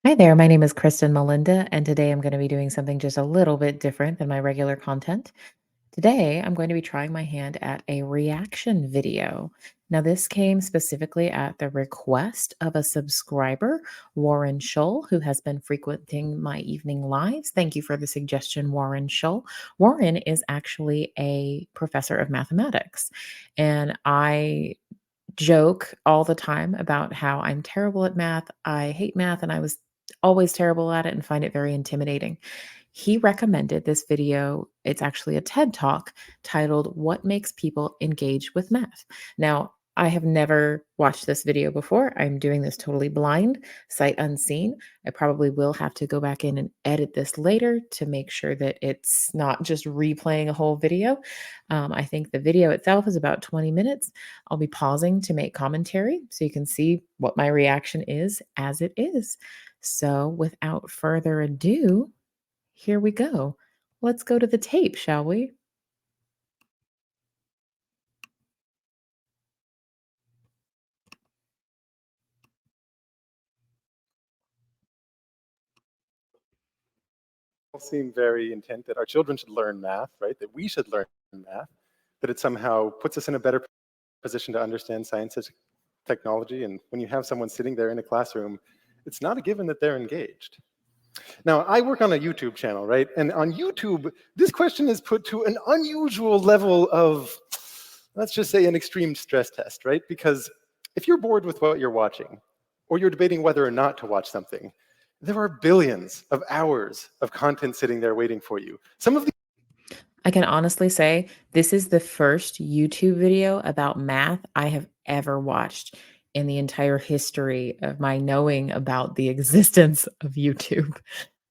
Hi there, my name is Kristen Melinda, and today I'm going to be doing something just a little bit different than my regular content. Today, I'm going to be trying my hand at a reaction video. Now, this came specifically at the request of a subscriber, Warren Shull, who has been frequenting my evening lives. Thank you for the suggestion, Warren Shull. Warren is actually a professor of mathematics, and I joke all the time about how I'm terrible at math. I hate math and I was always terrible at it and find it very intimidating. He recommended this video. It's actually a TED Talk titled What Makes People Engage with Math. Now, I have never watched this video before. I'm doing this totally blind, sight unseen. I probably will have to go back in and edit this later to make sure that it's not just replaying a whole video. I think the video itself is about 20 minutes. I'll be pausing to make commentary so you can see what my reaction is as it is. So, without further ado, here we go. Let's go to the tape, shall we? All seem very intent that our children should learn math, right? That we should learn math, that it somehow puts us in a better position to understand science and technology. And when you have someone sitting there in a classroom, it's not a given that they're engaged. Now, I work on a YouTube channel, right? And on YouTube, this question is put to an unusual level of, let's just say, an extreme stress test, right? Because if you're bored with what you're watching, or you're debating whether or not to watch something, there are billions of hours of content sitting there waiting for you. Some of the I can honestly say this is the first YouTube video about math I have ever watched in the entire history of my knowing about the existence of YouTube.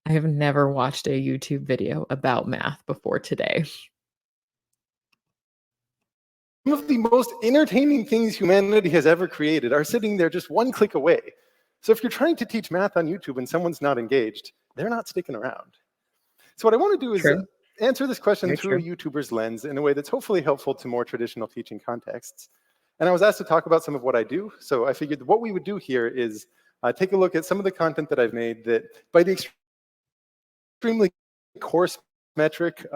I have never watched a YouTube video about math before today. most entertaining things humanity has ever created are sitting there just one click away. So if you're trying to teach math on YouTube and someone's not engaged, they're not sticking around. So what I want to do is True. answer this question Very through true. a YouTuber's lens in a way that's hopefully helpful to more traditional teaching contexts. And I was asked to talk about some of what I do, so I figured what we would do here is take a look at some of the content that I've made that, by the extremely coarse metric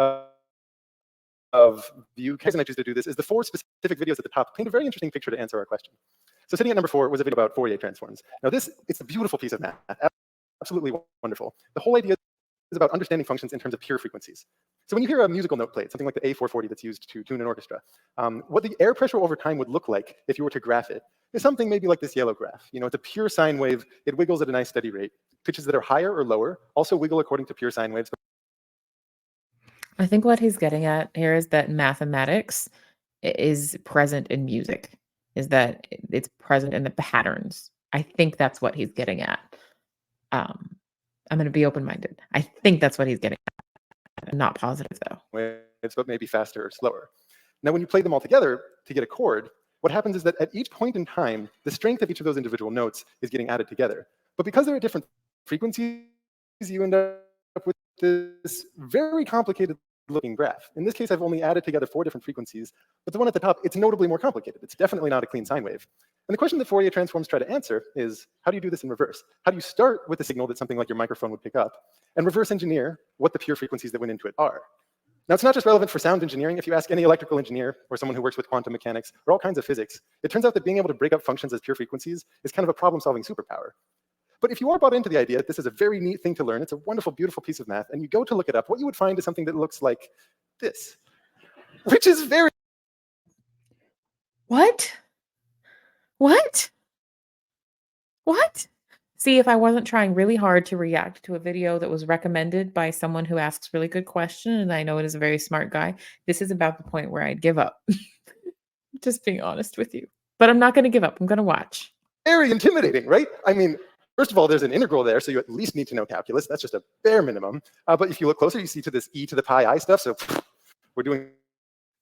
of view, the reason I choose to do this is the 4 specific videos at the top paint a very interesting picture to answer our question. So sitting at number 4 was a video about Fourier transforms. Now it's a beautiful piece of math, absolutely wonderful. The whole idea is about understanding functions in terms of pure frequencies. So when you hear a musical note played, something like the A440 that's used to tune an orchestra, what the air pressure over time would look like if you were to graph it is something maybe like this yellow graph. You know, it's a pure sine wave. It wiggles at a nice steady rate. Pitches that are higher or lower also wiggle according to pure sine waves. I think what he's getting at here is that mathematics is present in music, is that it's present in the patterns. I think that's what he's getting at. Um, I'm going to be open-minded. I think that's what he's getting at. I'm not positive though. Waves, but maybe faster or slower. Now, when you play them all together to get a chord, what happens is that at each point in time, the strength of each of those individual notes is getting added together. But because they're at different frequencies, you end up with this very complicated looking graph. In this case, I've only added together 4 different frequencies, but the one at the top, it's notably more complicated. It's definitely not a clean sine wave. And the question that Fourier transforms try to answer is, how do you do this in reverse? How do you start with a signal that something like your microphone would pick up and reverse engineer what the pure frequencies that went into it are? Now, it's not just relevant for sound engineering. If you ask any electrical engineer or someone who works with quantum mechanics or all kinds of physics, it turns out that being able to break up functions as pure frequencies is kind of a problem-solving superpower. But if you are bought into the idea that this is a very neat thing to learn, it's a wonderful, beautiful piece of math, and you go to look it up, what you would find is something that looks like this, which is very... What? What? What? See, if I wasn't trying really hard to react to a video that was recommended by someone who asks really good question, and I know it is a very smart guy, this is about the point where I'd give up. Just being honest with you. But I'm not going to give up. I'm going to watch. very intimidating, right? I mean, first of all, there's an integral there, so you at least need to know calculus. That's just a bare minimum. But if you look closer, you see to this e to the pi I stuff. So we're doing...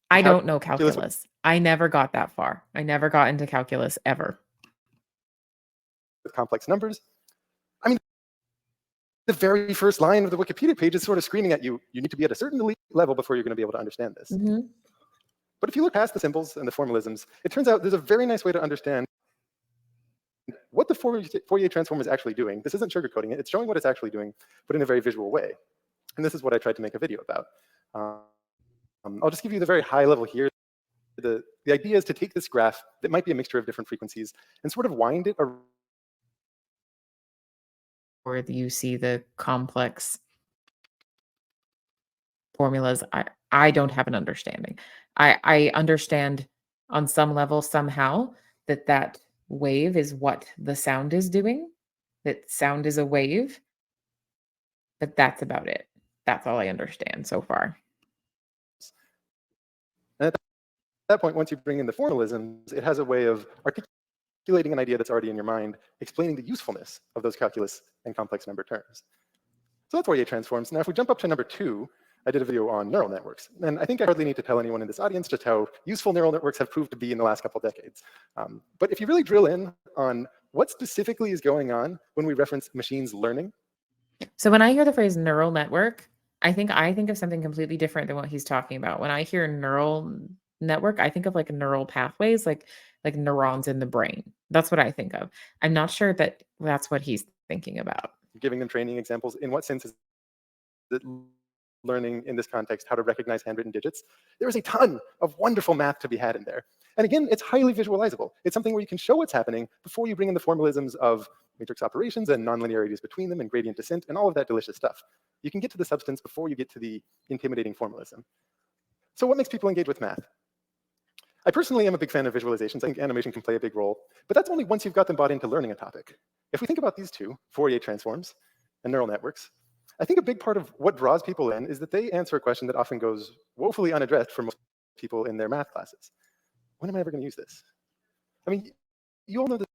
I don't know calculus. I never got that far. I never got into calculus ever. With complex numbers. I mean, the very first line of the Wikipedia page is sort of screaming at you, you need to be at a certain elite level before you're going to be able to understand this. Mm-hmm. But if you look past the symbols and the formalisms, it turns out there's a very nice way to understand what the Fourier transform is actually doing. This isn't sugarcoating it. It's showing what it's actually doing, but in a very visual way. And this is what I tried to make a video about. I'll just give you the very high level here. The idea is to take this graph that might be a mixture of different frequencies and sort of wind it around. Or you see the complex formulas. I don't have an understanding. I understand on some level somehow that wave is what the sound is doing, that sound is a wave, but that's about it. That's all I understand so far. And at that point, once you bring in the formalisms, it has a way of articulating an idea that's already in your mind, explaining the usefulness of those calculus and complex number terms. So that's Fourier transforms. Now, if we jump up to number 2, I did a video on neural networks. And I think I hardly need to tell anyone in this audience just how useful neural networks have proved to be in the last couple of decades. But if you really drill in on what specifically is going on when we reference machines learning. So when I hear the phrase neural network, I think of something completely different than what he's talking about. When I hear neural network, I think of like neural pathways, like neurons in the brain. That's what I think of. I'm not sure that that's what he's thinking about. Giving them training examples. In what sense is it learning in this context how to recognize handwritten digits? There is a ton of wonderful math to be had in there. And again, it's highly visualizable. It's something where you can show what's happening before you bring in the formalisms of matrix operations and nonlinearities between them and gradient descent and all of that delicious stuff. You can get to the substance before you get to the intimidating formalism. So what makes people engage with math? I personally am a big fan of visualizations. I think animation can play a big role, but that's only once you've got them bought into learning a topic. If we think about these two, Fourier transforms and neural networks, I think a big part of what draws people in is that they answer a question that often goes woefully unaddressed for most people in their math classes. When am I ever going to use this? I mean, you all know this.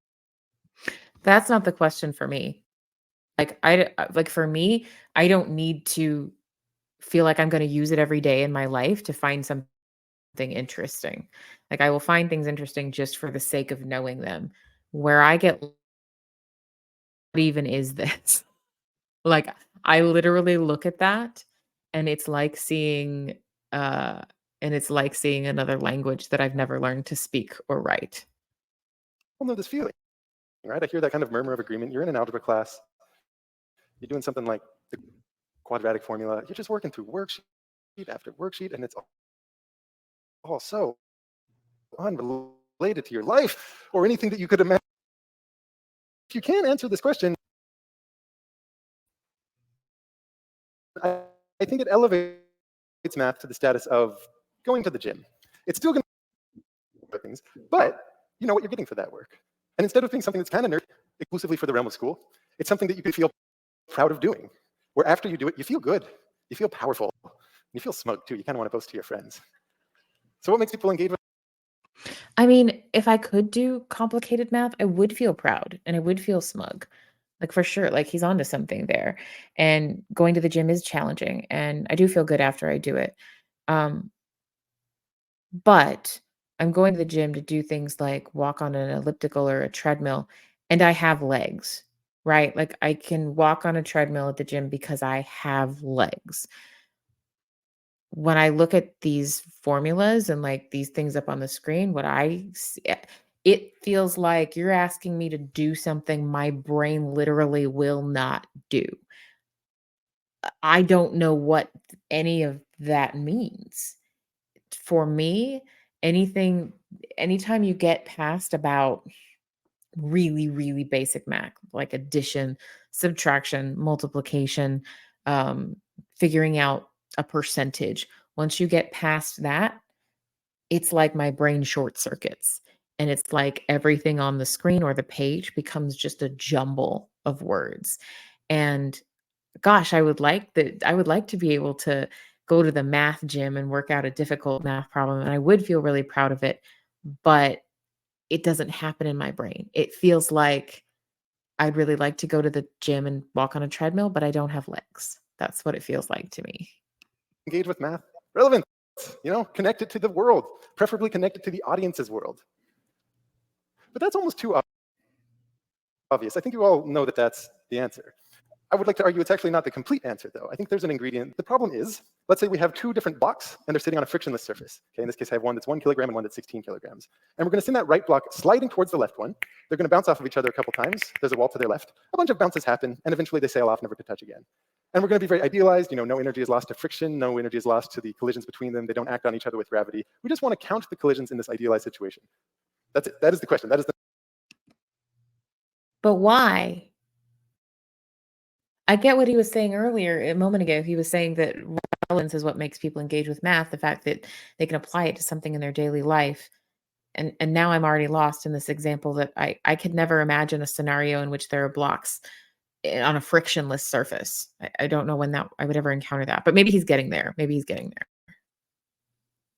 That's not the question for me. Like for me, I don't need to feel like I'm going to use it every day in my life to find something interesting. Like I will find things interesting just for the sake of knowing them. Where I get, what even is this? Like I literally look at that and it's like seeing another language that I've never learned to speak or write. You all know this feeling, right? I hear that kind of murmur of agreement. You're in an algebra class. You're doing something like the quadratic formula. You're just working through worksheet after worksheet, and it's all so unrelated to your life or anything that you could imagine. If you can't answer this question, I think it elevates math to the status of going to the gym. It's still going to do things, but you know what you're getting for that work. And instead of being something that's kind of nerd, exclusively for the realm of school, it's something that you can feel proud of doing, where after you do it, you feel good, you feel powerful, and you feel smug too. You kind of want to boast to your friends. So what makes people engage with? I mean, if I could do complicated math, I would feel proud and I would feel smug. Like for sure, like he's onto something there. And going to the gym is challenging and I do feel good after I do it. Um, but I'm going to the gym to do things like walk on an elliptical or a treadmill and I have legs, right? Like I can walk on a treadmill at the gym because I have legs. When I look at these formulas and, like, these things up on the screen, it feels like you're asking me to do something my brain literally will not do. I don't know what any of that means. For me, anything anytime you get past about really, really basic math, like addition, subtraction, multiplication, um, figuring out a percentage. Once you get past that, it's like my brain short circuits. And it's like everything on the screen or the page becomes just a jumble of words. And gosh, I would like to be able to go to the math gym and work out a difficult math problem. And I would feel really proud of it. But it doesn't happen in my brain. It feels like I'd really like to go to the gym and walk on a treadmill, but I don't have legs. That's what it feels like to me. Engage with math? Relevant, connect it to the world, preferably connect it to the audience's world. But that's almost too obvious. I think you all know that that's the answer. I would like to argue it's actually not the complete answer, though. I think there's an ingredient. The problem is, let's say we have two different blocks, and they're sitting on a frictionless surface. Okay, in this case, I have one that's 1 kilogram and one that's 16 kilograms. And we're going to send that right block sliding towards the left one. They're going to bounce off of each other a couple times. There's a wall to their left. A bunch of bounces happen, and eventually they sail off, never to touch again. And we're going to be very idealized. No energy is lost to friction. No energy is lost to the collisions between them. They don't act on each other with gravity. We just want to count the collisions in this idealized situation. That's it. That is the question. That is the. But why? I get what he was saying earlier, a moment ago. He was saying that relevance is what makes people engage with math, the fact that they can apply it to something in their daily life. And now I'm already lost in this example that I could never imagine a scenario in which there are blocks on a frictionless surface. I don't know when that I would ever encounter that, but maybe he's getting there. Maybe he's getting there.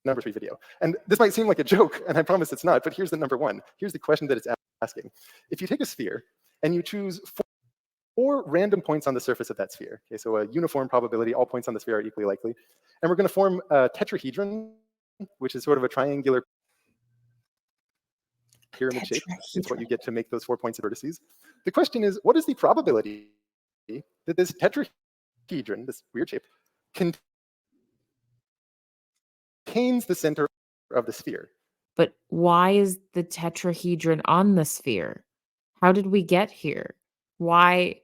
Number 3 video. And this might seem like a joke, and I promise it's not, but here's the number 1. Here's the question that it's asking. If you take a sphere and you choose 4 random points on the surface of that sphere, okay, so a uniform probability, all points on the sphere are equally likely, and we're going to form a tetrahedron, which is sort of a triangular pyramid shape. It's what you get to make those 4 points of vertices. The question is, what is the probability that this tetrahedron, this weird shape, contains the center of the sphere? But why is the tetrahedron on the sphere? How did we get here? Why?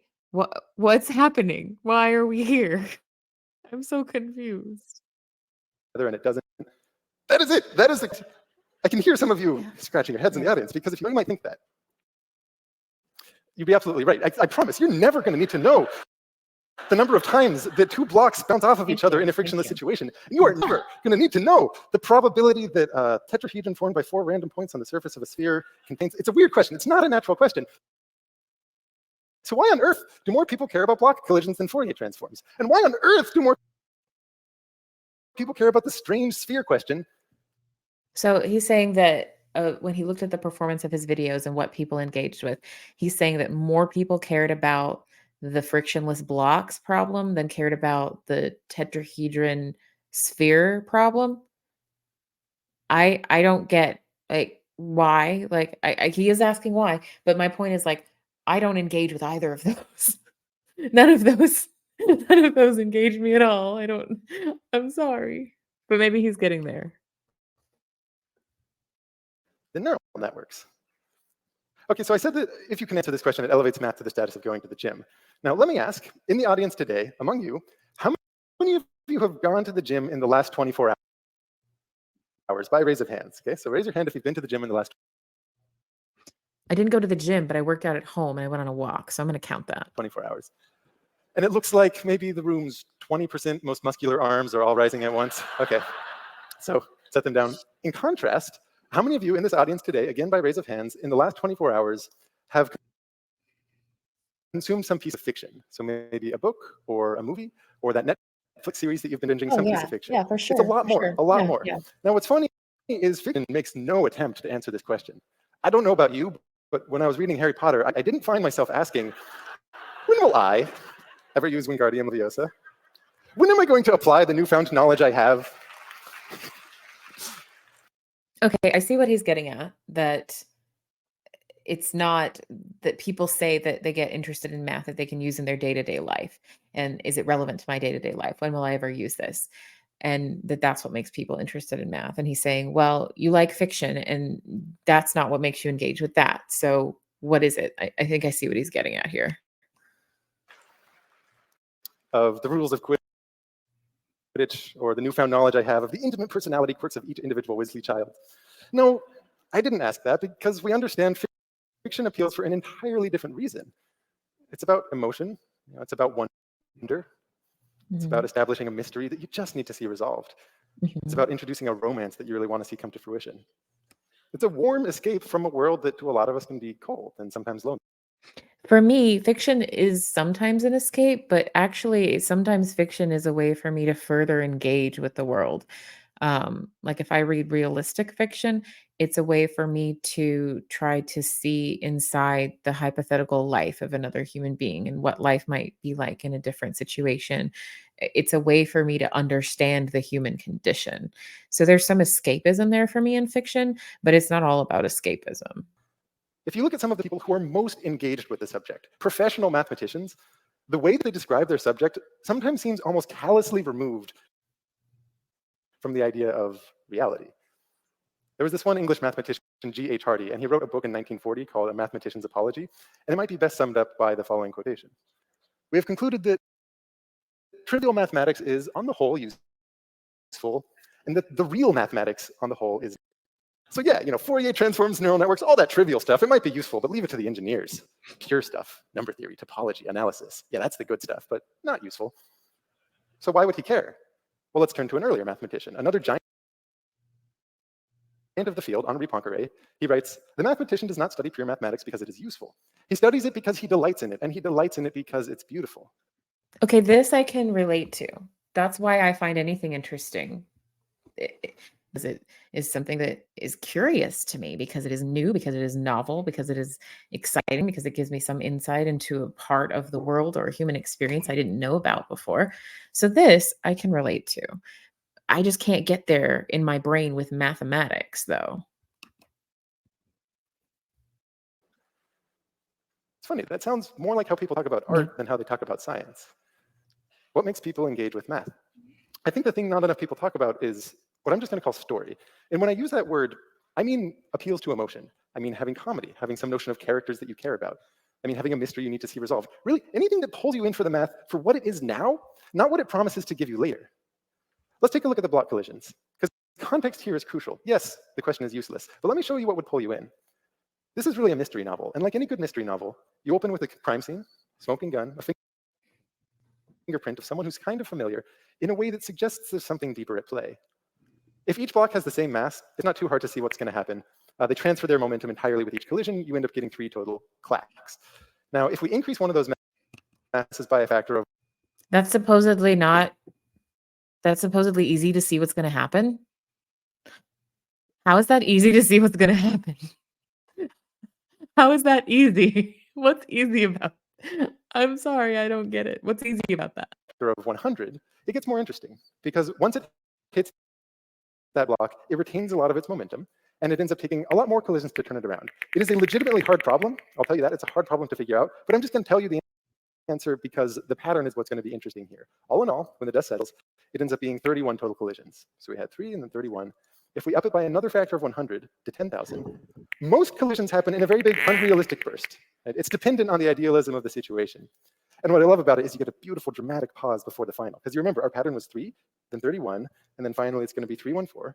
What's happening? Why are we here? I'm so confused. And it doesn't. That is it. That is the. I can hear some of you scratching your heads in the audience, because if you might think that, you'd be absolutely right. I promise, you're never going to need to know the number of times that 2 blocks bounce off of each other in a frictionless situation. You are never going to need to know the probability that a tetrahedron formed by 4 random points on the surface of a sphere contains. It's a weird question. It's not a natural question. So why on earth do more people care about block collisions than Fourier transforms? And why on earth do more people care about the strange sphere question? So he's saying that when he looked at the performance of his videos and what people engaged with, he's saying that more people cared about the frictionless blocks problem than cared about the tetrahedron sphere problem. I don't get like why. Like he is asking why, but my point is like I don't engage with either of those. None of those engage me at all. I'm sorry. But maybe he's getting there. The neural networks. Okay, so I said that if you can answer this question, it elevates math to the status of going to the gym. Now, let me ask, in the audience today, among you, how many of you have gone to the gym in the last 24 hours by raise of hands? Okay, so raise your hand if you've been to the gym in the last I didn't go to the gym, but I worked out at home and I went on a walk, so I'm going to count that. 24 hours. And it looks like maybe the room's 20% most muscular arms are all rising at once. Okay, so set them down. In contrast, how many of you in this audience today, again by raise of hands, in the last 24 hours have consumed some piece of fiction? So maybe a book or a movie or that Netflix series that you've been binging, some piece of fiction. Yeah, for sure. It's a lot more, a lot more. Yeah. Now, what's funny is fiction makes no attempt to answer this question. I don't know about you, but when I was reading Harry Potter, I didn't find myself asking, when will I ever use Wingardium Leviosa? When am I going to apply the newfound knowledge I have? Okay, I see what he's getting at, that it's not that people say that they get interested in math that they can use in their day-to-day life. And is it relevant to my day-to-day life? When will I ever use this? And that's what makes people interested in math. And he's saying, well, you like fiction and that's not what makes you engage with that. So what is it? I think I see what he's getting at here. Of the rules of Quidditch, or the newfound knowledge I have of the intimate personality quirks of each individual Weasley child. No, I didn't ask that because we understand fiction appeals for an entirely different reason. It's about emotion, it's about wonder, it's about establishing a mystery that you just need to see resolved. It's about introducing a romance that you really want to see come to fruition. It's a warm escape from a world that to a lot of us can be cold and sometimes lonely. For me, fiction is sometimes an escape, but actually sometimes fiction is a way for me to further engage with the world. Like if I read realistic fiction, it's a way for me to try to see inside the hypothetical life of another human being and what life might be like in a different situation. It's a way for me to understand the human condition. So there's some escapism there for me in fiction, but it's not all about escapism. If you look at some of the people who are most engaged with the subject, professional mathematicians, the way that they describe their subject sometimes seems almost callously removed from the idea of reality. There was this one English mathematician, G.H. Hardy, and he wrote a book in 1940 called A Mathematician's Apology, and it might be best summed up by the following quotation. We have concluded that trivial mathematics is, on the whole, useful, and that the real mathematics, on the whole, is. So yeah, Fourier transforms, neural networks, all that trivial stuff, it might be useful, but leave it to the engineers. Pure stuff, number theory, topology, analysis. Yeah, that's the good stuff, but not useful. So why would he care? Well, let's turn to an earlier mathematician, another giant of the field, Henri Poincaré. He writes, the mathematician does not study pure mathematics because it is useful. He studies it because he delights in it, and he delights in it because it's beautiful. Okay, this I can relate to. That's why I find anything interesting. Because it is something that is curious to me, because it is new, because it is novel, because it is exciting, because it gives me some insight into a part of the world or a human experience I didn't know about before. So this I can relate to. I just can't get there in my brain with mathematics, though. It's funny, that sounds more like how people talk about Yeah. art than how they talk about science. What makes people engage with math? I think the thing not enough people talk about is what I'm just going to call story. And when I use that word, I mean appeals to emotion. I mean having comedy, having some notion of characters that you care about. I mean having a mystery you need to see resolved. Really, anything that pulls you in for the math for what it is now, not what it promises to give you later. Let's take a look at the block collisions, because context here is crucial. Yes, the question is useless, but let me show you what would pull you in. This is really a mystery novel, and like any good mystery novel, you open with a crime scene, smoking gun, a fingerprint of someone who's kind of familiar in a way that suggests there's something deeper at play. If each block has the same mass, it's not too hard to see what's going to happen. They transfer their momentum entirely with each collision. You end up getting 3 total clacks. Now, if we increase one of those masses by a factor of That's supposedly easy to see what's going to happen. How is that easy to see what's going to happen? How is that easy? What's easy about it? I'm sorry, I don't get it. What's easy about that? of 100, it gets more interesting, because once it hits that block, it retains a lot of its momentum, and it ends up taking a lot more collisions to turn it around. It is a legitimately hard problem. I'll tell you that. It's a hard problem to figure out, but I'm just going to tell you the answer because the pattern is what's going to be interesting here. All in all, when the dust settles, it ends up being 31 total collisions. So we had 3 and then 31. If we up it by another factor of 100 to 10,000, most collisions happen in a very big unrealistic burst. Right? It's dependent on the idealism of the situation. And what I love about it is you get a beautiful dramatic pause before the final. Because you remember, our pattern was 3, then 31, and then finally it's going to be 3, 1, 4.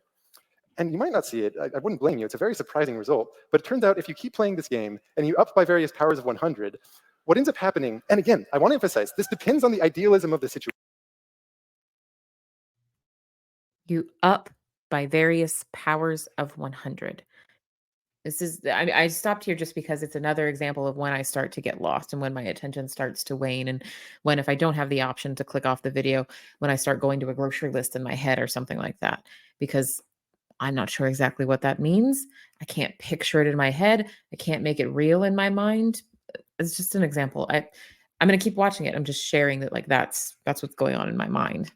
And you might not see it. I wouldn't blame you. It's a very surprising result. But it turns out if you keep playing this game and you up by various powers of 100, what ends up happening, and again, I want to emphasize, this depends on the idealism of the situation. You up by various powers of 100. I stopped here just because it's another example of when I start to get lost and when my attention starts to wane, and when, if I don't have the option to click off the video, when I start going to a grocery list in my head or something like that, because I'm not sure exactly what that means. I can't picture it in my head. I can't make it real in my mind. It's just an example. I'm going to keep watching it. I'm just sharing that, like, that's what's going on in my mind.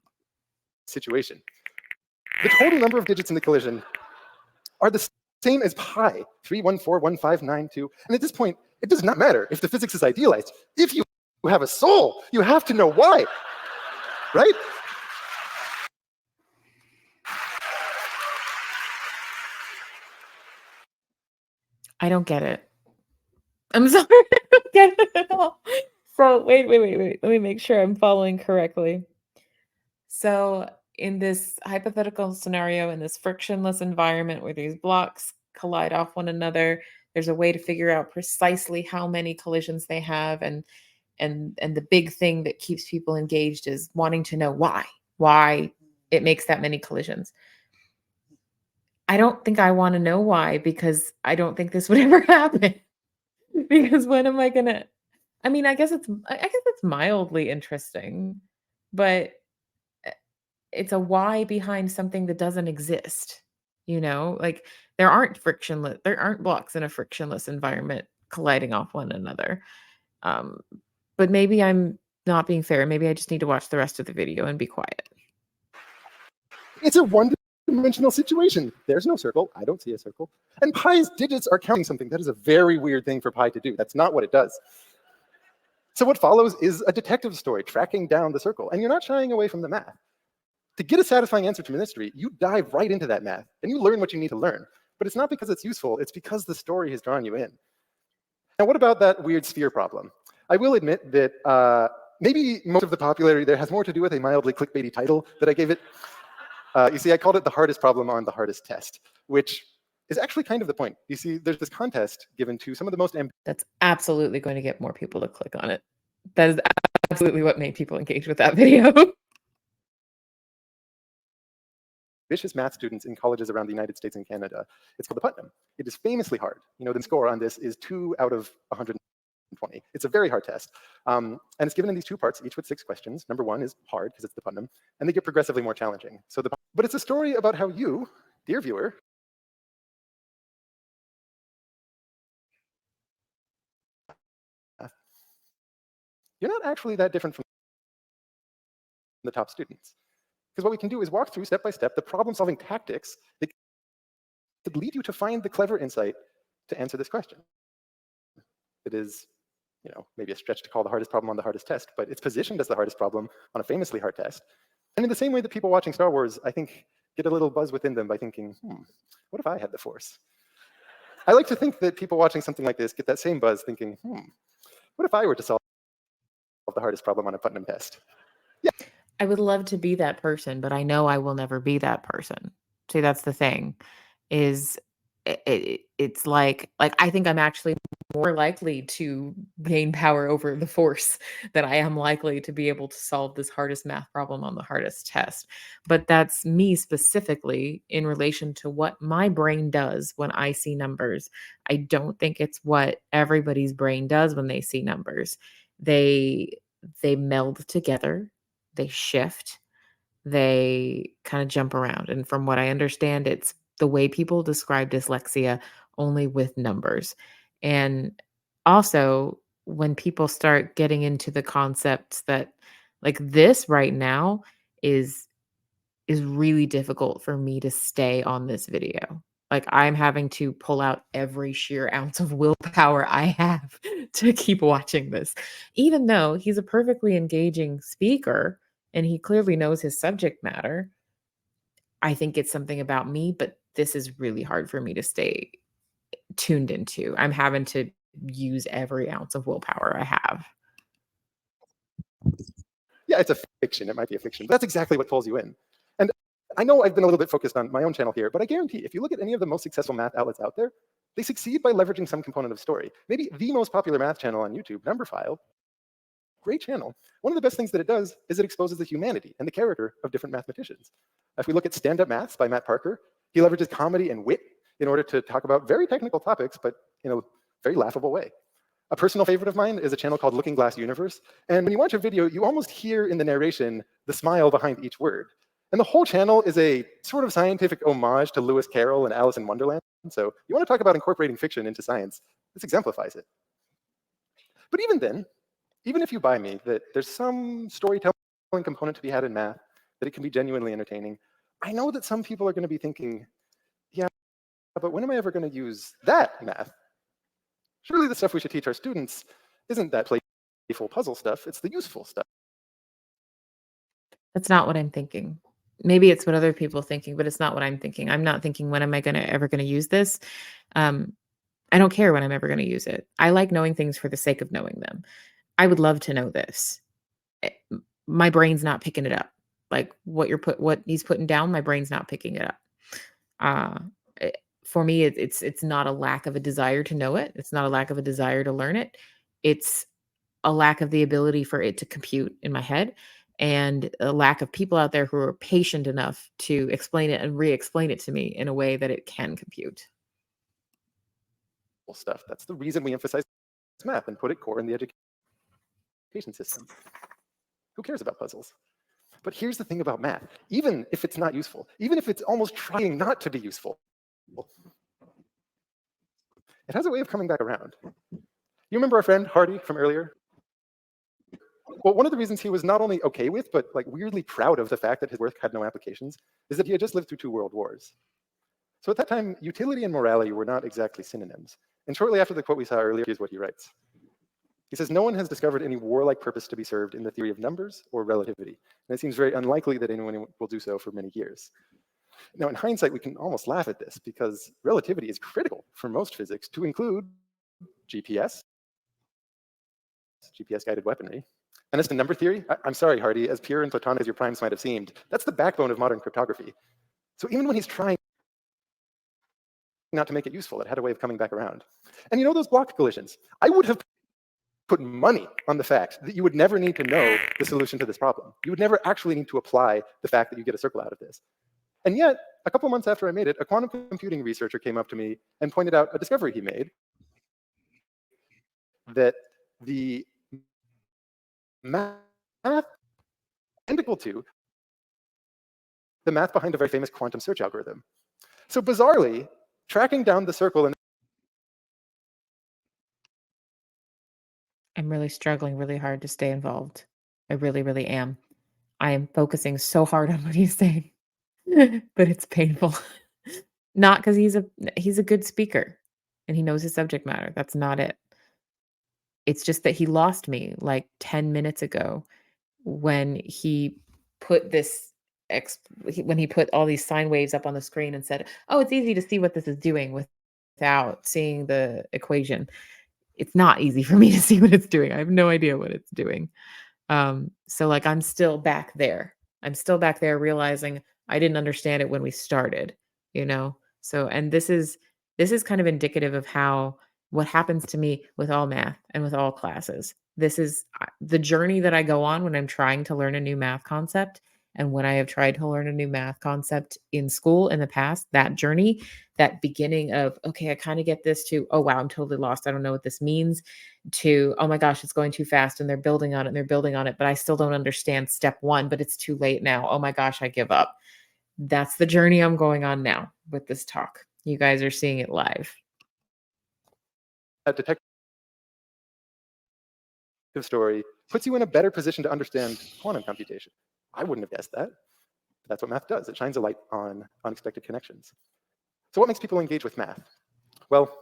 Situation. The total number of digits in the collision are the same as pi, 3141592. And at this point, it does not matter if the physics is idealized. If you have a soul, you have to know why, right? I don't get it. I'm sorry. I don't get it at all. So wait. Let me make sure I'm following correctly. So in this hypothetical scenario, in this frictionless environment where these blocks collide off one another, there's a way to figure out precisely how many collisions they have, and the big thing that keeps people engaged is wanting to know why it makes that many collisions. I don't think I want to know why, because I don't think this would ever happen. Because when am I gonna, I mean, I guess it's mildly interesting, but it's a why behind something that doesn't exist. Like, there aren't blocks in a frictionless environment colliding off one another. Um, but maybe I'm not being fair. Maybe I just need to watch the rest of the video and be quiet. It's a one-dimensional situation. There's no circle. I don't see a circle. And pi's digits are counting something. That is a very weird thing for pi to do. That's not what it does. So what follows is a detective story tracking down the circle, and you're not shying away from the math. To get a satisfying answer to a mystery, you dive right into that math, and you learn what you need to learn. But it's not because it's useful, it's because the story has drawn you in. Now, what about that weird sphere problem? I will admit that maybe most of the popularity there has more to do with a mildly clickbaity title that I gave it. You see, I called it the hardest problem on the hardest test, which is actually kind of the point. You see, there's this contest given to some of the most That's absolutely going to get more people to click on it. That is absolutely what made people engage with that video. ambitious math students in colleges around the United States and Canada. It's called the Putnam. It is famously hard. You know, the score on this is 2 out of 120. It's a very hard test. And it's given in these two parts, each with 6 questions. Number 1 is hard, because it's the Putnam, and they get progressively more challenging. But it's a story about how you, dear viewer, you're not actually that different from the top students. Because what we can do is walk through step by step the problem-solving tactics that could lead you to find the clever insight to answer this question. It is, you know, maybe a stretch to call the hardest problem on the hardest test, but it's positioned as the hardest problem on a famously hard test. And in the same way that people watching Star Wars, I think, get a little buzz within them by thinking, what if I had the Force? I like to think that people watching something like this get that same buzz thinking, what if I were to solve the hardest problem on a Putnam test? Yeah. I would love to be that person, but I know I will never be that person. See, that's the thing, is it's like I think I'm actually more likely to gain power over the force than I am likely to be able to solve this hardest math problem on the hardest test. But that's me specifically in relation to what my brain does when I see numbers. I don't think it's what everybody's brain does when they see numbers. They meld together, they shift, they kind of jump around. And from what I understand, it's the way people describe dyslexia only with numbers. And also, when people start getting into the concepts that like this right now is is really difficult for me to stay on this video. Like, I'm having to pull out every sheer ounce of willpower I have to keep watching this. Even though he's a perfectly engaging speaker and he clearly knows his subject matter, I think it's something about me, but this is really hard for me to stay tuned into. I'm having to use every ounce of willpower I have. Yeah, it's a fiction. It might be a fiction, but that's exactly what pulls you in. And I know I've been a little bit focused on my own channel here, but I guarantee if you look at any of the most successful math outlets out there, they succeed by leveraging some component of story. Maybe the most popular math channel on YouTube, Numberphile, great channel. One of the best things that it does is it exposes the humanity and the character of different mathematicians. If we look at Stand Up Maths by Matt Parker, he leverages comedy and wit in order to talk about very technical topics, but in a very laughable way. A personal favorite of mine is a channel called Looking Glass Universe. And when you watch a video, you almost hear in the narration the smile behind each word. And the whole channel is a sort of scientific homage to Lewis Carroll and Alice in Wonderland. So you want to talk about incorporating fiction into science, this exemplifies it. But even then, even if you buy me that there's some storytelling component to be had in math, that it can be genuinely entertaining, I know that some people are going to be thinking, yeah, but when am I ever going to use that math? Surely the stuff we should teach our students isn't that playful puzzle stuff, it's the useful stuff. That's not what I'm thinking. Maybe it's what other people are thinking, but it's not what I'm thinking. I'm not thinking, when am I ever gonna use this? Um, I don't care when I'm ever gonna use it. I like knowing things for the sake of knowing them. I would love to know this. My brain's not picking it up. Like, what he's putting down, my brain's not picking it up. Uh, eh, for me, it's not a lack of a desire to know it. It's not a lack of a desire to learn it. It's a lack of the ability for it to compute in my head, and a lack of people out there who are patient enough to explain it and re-explain it to me in a way that it can compute. Stuff. That's the reason we emphasize math and put it core in the education system. Who cares about puzzles? But here's the thing about math. Even if it's not useful, even if it's almost trying not to be useful, it has a way of coming back around. You remember our friend Hardy from earlier? Well, one of the reasons he was not only okay with, but like weirdly proud of the fact that his work had no applications is that he had just lived through 2 world wars. So at that time, utility and morality were not exactly synonyms. And shortly after the quote we saw earlier, here's what he writes. He says, no one has discovered any warlike purpose to be served in the theory of numbers or relativity, and it seems very unlikely that anyone will do so for many years. Now, in hindsight, we can almost laugh at this because relativity is critical for most physics to include GPS, GPS-guided weaponry. And as to number theory, I'm sorry, Hardy, as pure and platonic as your primes might have seemed, that's the backbone of modern cryptography. So even when he's trying not to make it useful, it had a way of coming back around. And you know those block collisions? I would have put money on the fact that you would never need to know the solution to this problem. You would never actually need to apply the fact that you get a circle out of this. And yet, a couple months after I made it, a quantum computing researcher came up to me and pointed out a discovery he made that the math identical to the math behind a very famous quantum search algorithm. So bizarrely, tracking down the circle and I'm really struggling really hard to stay involved. I really, really am. I am focusing so hard on what he's saying, but it's painful. Not because he's a good speaker and he knows his subject matter. That's not it. It's just that he lost me like 10 minutes ago when he put this when he put all these sine waves up on the screen and said, "Oh, it's easy to see what this is doing without seeing the equation." It's not easy for me to see what it's doing. I have no idea what it's doing. So like I'm still back there. I'm still back there realizing I didn't understand it when we started, you know? So and this is kind of indicative of how what happens to me with all math and with all classes. This is the journey that I go on when I'm trying to learn a new math concept and when I have tried to learn a new math concept in school in the past, that journey, that beginning of okay, I kind of get this to oh wow, I'm totally lost. I don't know what this means to, "Oh my gosh, it's going too fast and they're building on it and they're building on it, but I still don't understand step 1, but it's too late now. Oh my gosh, I give up." That's the journey I'm going on now with this talk. You guys are seeing it live. that detective story puts you in a better position to understand quantum computation. I wouldn't have guessed that. That's what math does. It shines a light on unexpected connections. So what makes people engage with math? Well,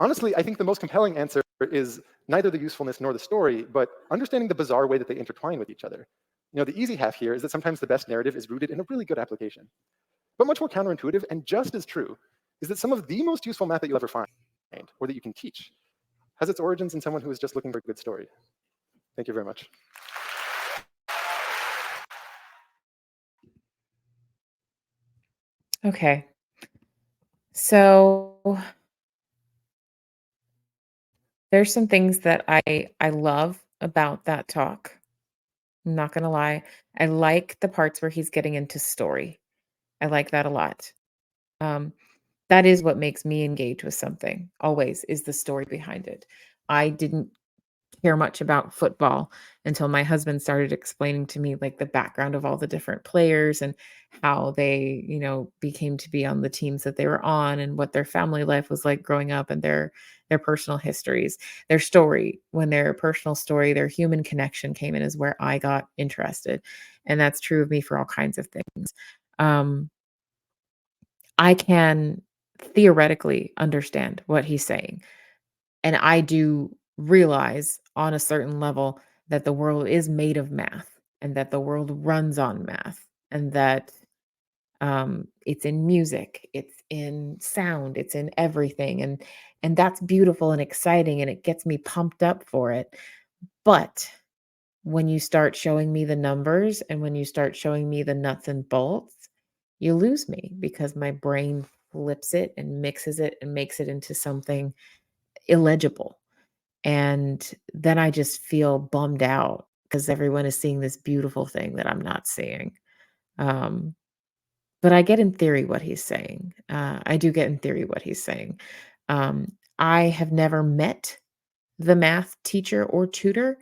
honestly, I think the most compelling answer is neither the usefulness nor the story, but understanding the bizarre way that they intertwine with each other. You know, the easy half here is that sometimes the best narrative is rooted in a really good application. But much more counterintuitive and just as true is that some of the most useful math that you'll ever find, or that you can teach, has its origins in someone who is just looking for a good story. Thank you very much. Okay. So there's some things that I love about that talk. I'm not gonna lie. I like the parts where he's getting into story. I like that a lot. Um, that is what makes me engage with something always is the story behind it. I didn't care much about football until my husband started explaining to me like the background of all the different players and how they, became to be on the teams that they were on and what their family life was like growing up and their personal histories, their story, when their personal story, their human connection came in is where I got interested. And that's true of me for all kinds of things. Um, I can theoretically understand what he's saying. And I do realize on a certain level that the world is made of math and that the world runs on math and that it's in music, it's in sound, it's in everything. And that's beautiful and exciting and it gets me pumped up for it. But when you start showing me the numbers and when you start showing me the nuts and bolts, you lose me because my brain flips it and mixes it and makes it into something illegible. And then I just feel bummed out because everyone is seeing this beautiful thing that I'm not seeing. Um, but I get in theory what he's saying. I do get in theory what he's saying. Um, I have never met the math teacher or tutor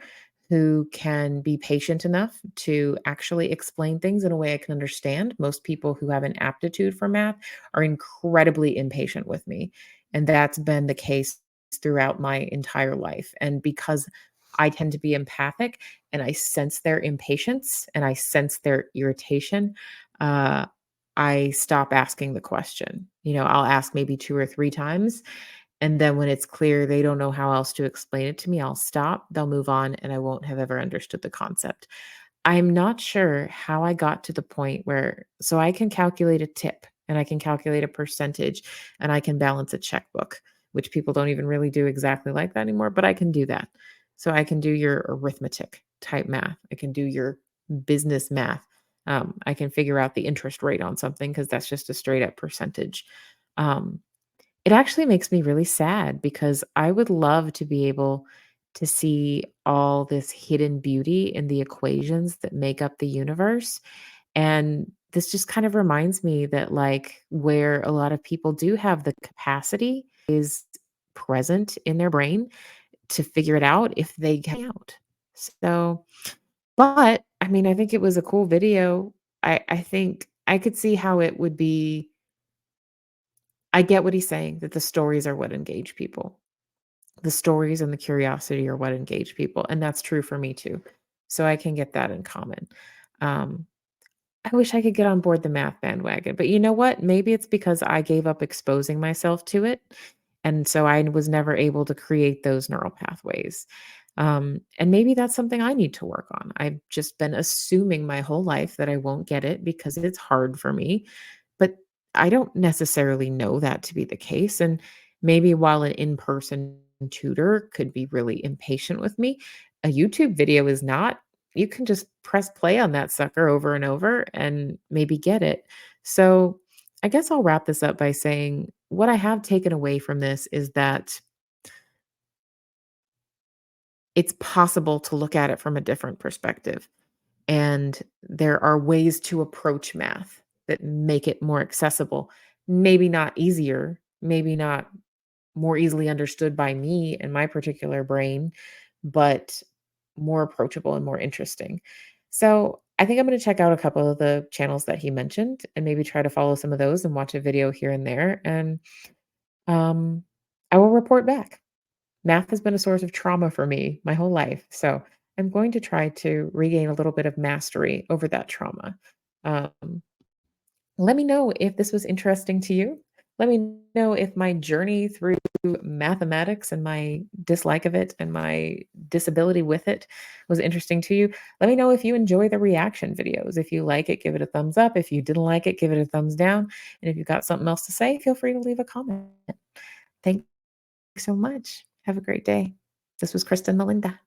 who can be patient enough to actually explain things in a way I can understand. Most people who have an aptitude for math are incredibly impatient with me. And that's been the case throughout my entire life. And because I tend to be empathic and I sense their impatience and I sense their irritation, I stop asking the question. I'll ask maybe 2 or 3 times And then when it's clear they don't know how else to explain it to me, I'll stop, they'll move on, and I won't have ever understood the concept. I'm not sure how I got to the point where so I can calculate a tip and I can calculate a percentage and I can balance a checkbook, which people don't even really do exactly like that anymore, but I can do that. So I can do your arithmetic type math. I can do your business math. I can figure out the interest rate on something because that's just a straight up percentage. Um, it actually makes me really sad because I would love to be able to see all this hidden beauty in the equations that make up the universe. And this just kind of reminds me that, like, where a lot of people do have the capacity is present in their brain to figure it out if they get it out. So, but I mean, I think it was a cool video. I think I could see how it would be. I get what he's saying, that the stories are what engage people. The stories and the curiosity are what engage people, and that's true for me too. So I can get that in common. Um, I wish I could get on board the math bandwagon, but you know what? Maybe it's because I gave up exposing myself to it, and so I was never able to create those neural pathways. And maybe that's something I need to work on. I've just been assuming my whole life that I won't get it because it's hard for me, but I don't necessarily know that to be the case. And maybe while an in-person tutor could be really impatient with me, a YouTube video is not. You can just press play on that sucker over and over and maybe get it. So I guess I'll wrap this up by saying what I have taken away from this is that it's possible to look at it from a different perspective. And there are ways to approach math that make it more accessible. Maybe not easier, maybe not more easily understood by me and my particular brain, but more approachable and more interesting. So I think I'm going to check out a couple of the channels that he mentioned and maybe try to follow some of those and watch a video here and there. And um, I will report back. Math has been a source of trauma for me my whole life. So I'm going to try to regain a little bit of mastery over that trauma. Um, Let me know if this was interesting to you. Let me know if my journey through mathematics and my dislike of it and my disability with it was interesting to you. Let me know if you enjoy the reaction videos. If you like it, give it a thumbs up. If you didn't like it, give it a thumbs down. And if you've got something else to say, feel free to leave a comment. Thanks so much. Have a great day. This was Kristen Melinda.